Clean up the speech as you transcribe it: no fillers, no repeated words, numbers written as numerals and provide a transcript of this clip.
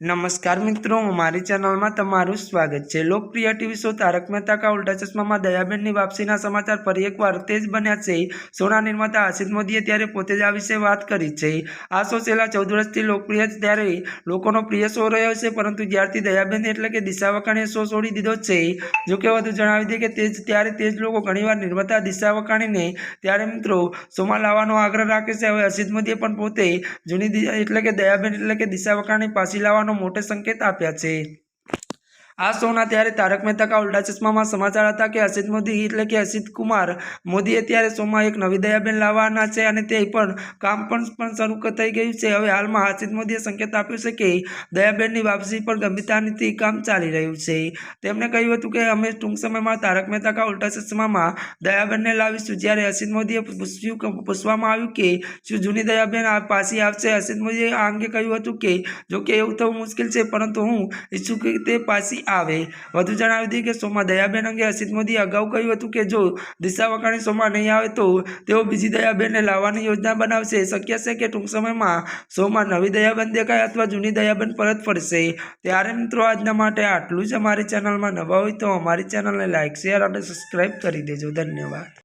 नमस्कार मित्रों, हमारी चैनल में तमारू स्वागत है। लोकप्रिय टीवी शो तारक मेहता का उल्टा चश्मा में दयाबेन की वापसीना समाचार फरी एक बार तेज बन्या छे। शोना निर्माता हर्षित मोदीए त्यारे पोते ज आ विषे वात करी छे। आ शो छेल्ला 14 वर्षथी लोकप्रिय छे त्यारे लोकोनो प्रिय शो रह्यो छे, परंतु ज्यारथी दयाबेन एटले के दिशा वकाणीए शो छोड़ी दीधो छे। जो के वधु जणावी दे के तेज लोको घणीवार निर्माता दिशा वकाणीने त्यारे मित्रों शोमां लावવાનો आग्रह राखे छे। हवे हर्षित मोदीए पण पोते जूनी एटले के दयाबेन एटले के दिशा वकाणी पाછી लावવાનો मोटे संकेत आप्या छे। आ शोना त्यारे तारक मेहता का उल्टा चश्मा में समाचार था कि हर्षित मोदी एटले के हर्षित कुमार मोदीए त्यारे शो में एक नवी दयाबेन लाववाना छे अने ते पण काम पण शरू थई गयुं छे। हवे हालमां हर्षित मोदीए संकेत आप्यो छे कि दयाबेननी वापसी पर गंभीरताथी काम चाली रह्युं छे। तेमणे कह्युं हतुं कि अमे टूंक समयमां तारक मेहता का उल्टा चश्मा में दयाबेनने लावीशुं। ज्यारे हर्षित मोदीए पूछवामां आव्युं कि शुं जूनी दयाबेन पाછી आवशे। हर्षित मोदीए आ अंगे कह्युं हतुं कि जो कि एवुं थवुं मुश्किल छे, परंतु हूँ ઈચ્છું કે તે પાછી આવે। વધુ જણાવી દઈએ કે શોમાં દયાબેન અંગે હર્ષિત મોદીએ અગાઉ કહ્યું હતું કે જો દિશા વકાણી શોમાં નહીં આવે તો તેઓ બીજી દયાબેનને લાવવાની યોજના બનાવશે। શક્ય છે કે ટૂંક સમયમાં શોમાં નવી દયાબેન દેખાય અથવા જૂની દયાબેન પરત ફરશે। ત્યારે મિત્રો આજના માટે આટલું જ। અમારી ચેનલમાં નવા હોય તો અમારી ચેનલને લાઇક, શેર અને સબસ્ક્રાઇબ કરી દેજો। ધન્યવાદ।